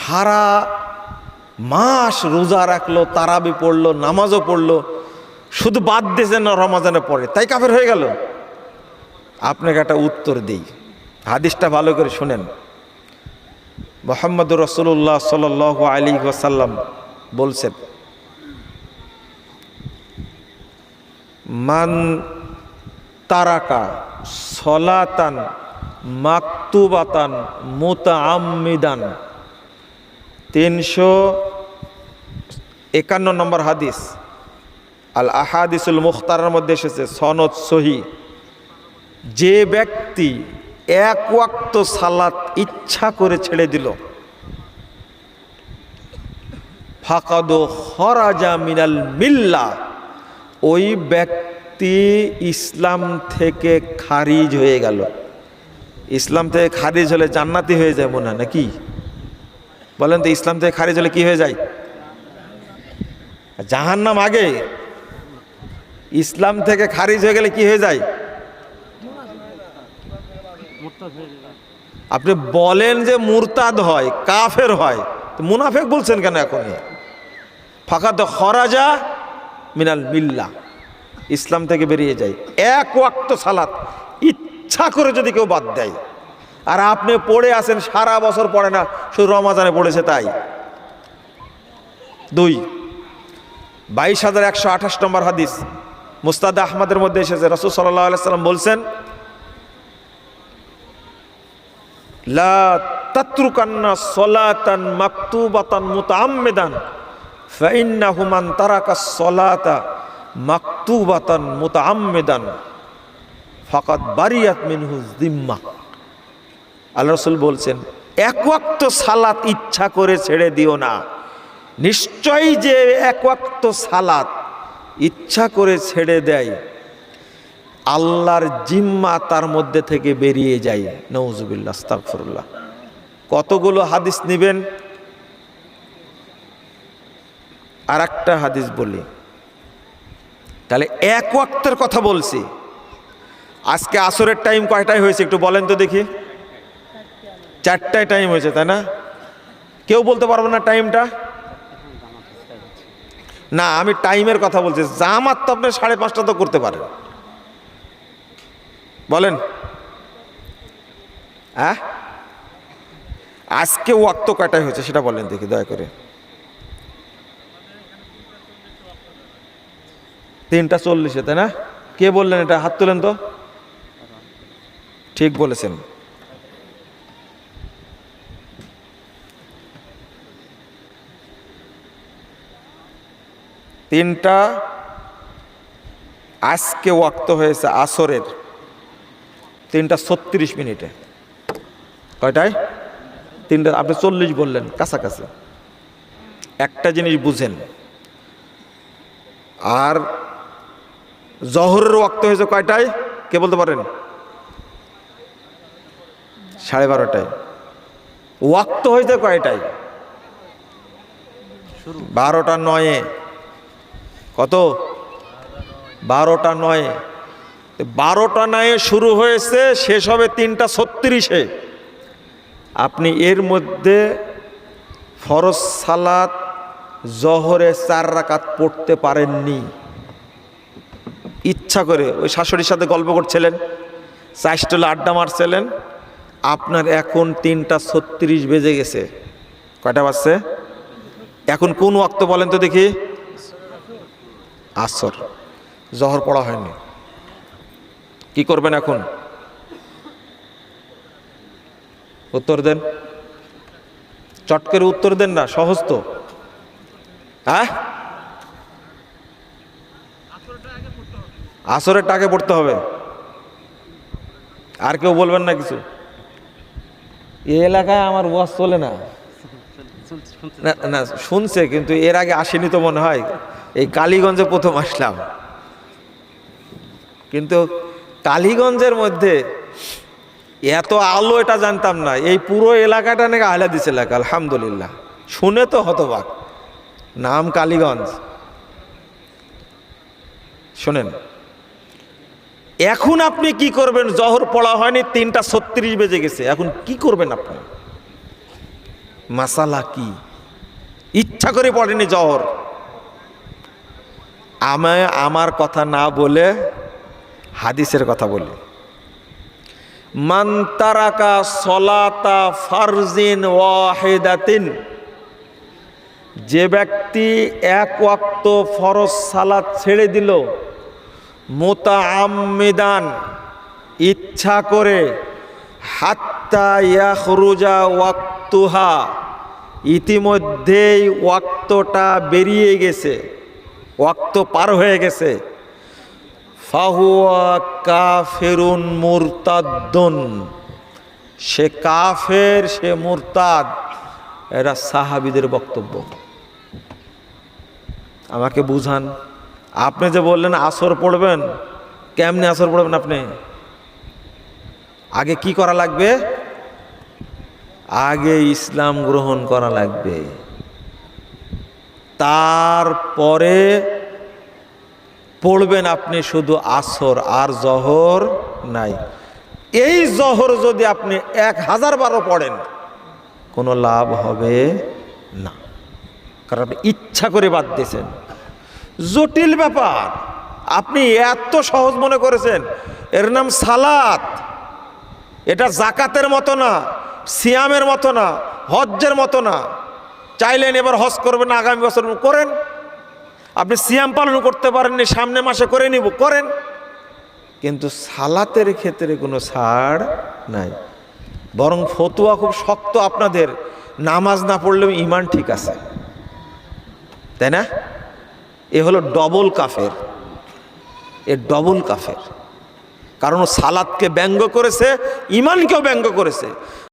সারা মাস রোজা রাখলো, তারাবি পড়লো, নামাজও পড়লো, শুধু বাদ দিয়েছে না রমজানে পড়ে, তাই কাফের হয়ে গেল? আপনাকে একটা উত্তর দিই, হাদিসটা ভালো করে শুনেন। মুহাম্মদুর রাসূলুল্লাহ সাল্লাল্লাহু আলাইহি ওয়াসাল্লাম বলছেন, মান তারাকা সলাতান মাকতুবাতান মুতাআম্মিদান, 351 নম্বর হাদিস, আল আহাদিসুল মুখতারের মধ্যে এসেছে, সনদ সহি। যে ব্যক্তি এক ওয়াক্ত সালাত ইচ্ছা করে ছেড়ে দিল, ফাকাদ খরাজা মিনাল মিল্লাহ, ওই ব্যক্তি ইসলাম থেকে খারিজ হয়ে গেল। ইসলাম থেকে খারিজ হলে জান্নাতি হয়ে যায় মনে হয় নাকি? বলেন তো, ইসলাম থেকে খারিজ হলে কি হয়ে যায়? জাহান্নাম আগে, ইসলাম থেকে খারিজ হয়ে গেলে কি হয়ে যায়? আপনি বলেন যে মুরতাদ হয়, কাফের হয়, তো মুনাফিক বলছেন কেন এখনই? ফাকাদ খরাজা মিনাল মিল্লাহ, ইসলাম থেকে বেরিয়ে যায়। এক ওয়াক্ত সালাত ইচ্ছা করে যদি কেউ বাদ দেয়, আর আপনি পড়ে আছেন সারা বছর পড়ে না, শুধু রমজানে পড়েছে তাই। 2, 22,128 নম্বর হাদিস, মুস্তাদ আহমদের মধ্যে এসেছে, রাসূল সাল্লাল্লাহু আলাইহি ওয়াসাল্লাম বলছেন, লা তাতরুকান্না সলাতান মাকতুবাতান মুতাআম্মিদান ফাইন্নাহু মান তারাকা সলাতা মাকতুবাতান মুতাআম্মিদান ফাকাদ বারিয়াত মিনহু যিম্মা। আল্লাহ রাসূল বলছেন, এক ওয়াক্ত সালাত ইচ্ছা করে ছেড়ে দিও না, নিশ্চয়ই যে এক ওয়াক্ত সালাত ইচ্ছা করে ছেড়ে দেয়, আল্লাহর জিম্মা তার মধ্যে থেকে বেরিয়ে যায়। নাউজুবিল্লাহ, আস্তাগফিরুল্লাহ। কতগুলো হাদিস নেবেন? আর একটা হাদিস বলি, তাহলে এক ওয়াক্তের কথা বলছি। আজকে আসরের টাইম কয়টায় হয়েছে একটু বলেন তো দেখি? 4টায় টাইম হয়েছে, তাই না? কেউ বলতে পারবে না টাইমটা? না, আমি টাইমের কথা বলছি। জামাত তো আপনি 5:30 তো করতে পারেন, বলেন? হ্যাঁ, আজকে ওয়াক্ত কয়টায় হয়েছে সেটা বলেন দেখি দয়া করে। 3:40, তাই না? কে বললেন এটা? হাত তুলেন তো। ঠিক বলেছেন। তিনটা আজকে ওয়াক্ত হয়েছে আসরের 3:36। কয়টায়? 3টা, আপনি 40 বললেন, কাছাকাছি। একটা জিনিস বুঝেন, আর জহরের ওয়াক্ত হয়েছে কয়টায়? কে বলতে পারেন? 12:30। ওয়াক্ত হয়েছে কয়টায়? 12:09। কত? 12:09। 12:09 শুরু হয়েছে, শেষ হবে 3:36। আপনি এর মধ্যে ফরজ সালাত জহরে 4 রাকাত পড়তে পারেননি, ইচ্ছা করে ওই শাশুড়ির সাথে গল্প করছিলেন, চাষটলে আড্ডা মারছিলেন, আপনার এখন 3:36 বেজে গেছে। কয়টা বাজছে এখন? কোন ওয়াক্ত বলেন তো দেখি? আসর। জহর পড়া হয়নি, কি করবেন এখন? উত্তর দেন, চট করে উত্তর দেন না, সহজ তো। হ্যাঁ, আসরেরটা আগে পড়তে হবে। আর কেউ বলবেন না কিছু? এই এলাকায় আমার ওয়াজ চলে না। না, শুনছে, কিন্তু এর আগে আসেনি তো মনে হয়। এই কালীগঞ্জে প্রথম আসলাম, কিন্তু কালীগঞ্জের মধ্যে এত আলো এটা জানতাম না। এই পুরো এলাকাটা নাকি আহলাদিস এলাকা, আলহামদুলিল্লাহ। শুনে তো হতবাক, নাম কালীগঞ্জ। শোনেন, এখন আপনি কি করবেন? জহর পড়া হয়নি, 3:36 বেজে গেছে, এখন কি করবেন আপনি? মাসালা কি? ইচ্ছা করে পড়েনি জহর। আমার কথা না বলে হাদিসের কথা বলি। মান তারাকা সলাতা ফারজিন ওয়াহিদাতিন, যে ব্যক্তি এক ওয়াক্ত ফরজ সালাত ছেড়ে দিল, মুতাআম্মিদান, ইচ্ছা করে, হাত্তা ইয়াখরুজা ওয়াক্তুহা, ইতিমধ্যেই ওয়াক্তটা বেরিয়ে গেছে, ওয়াক্ত পার হয়ে গেছে, ফাহুয়া কাফিরুন মুরতাদ্দুন, সে কাফের, সে মুরতাদ। এরা সাহাবীদের বক্তব্য। আমাকে বুঝান, আপনি যে বললেন আসর পড়বেন, কেমনে আসর পড়বেন? আপনি আগে কি করা লাগবে? আগে ইসলাম গ্রহণ করা লাগবে, তারপরে পড়বেন আপনি শুধু আসর, আর জহর নাই। এই জহর যদি আপনি 1000 বারও পড়েন, কোনো লাভ হবে না, কারণ আপনি ইচ্ছা করে বাদ দিয়েছেন। জটিল ব্যাপার, আপনি এত সহজ মনে করেছেন। এর নাম সালাত। এটা জাকাতের মতো না, সিয়ামের মতো না, হজ্জের মতো না। চাইলেন এবার হজ করবেন, আগামী বছর করেন। আপনি সিয়াম পালন করতে পারেননি, সামনে মাসে করে নিব, করেন। কিন্তু সালাতের ক্ষেত্রে কোনো ছাড় নাই। বরং ফতুয়া খুব শক্ত আপনাদের, নামাজ না পড়লেও ঈমান ঠিক আছে, তাই না? এ হলো ডবল কাফের, এ ডবল কাফের। কারণ সালাতকে ব্যঙ্গ করেছে, ঈমানকেও ব্যঙ্গ করেছে।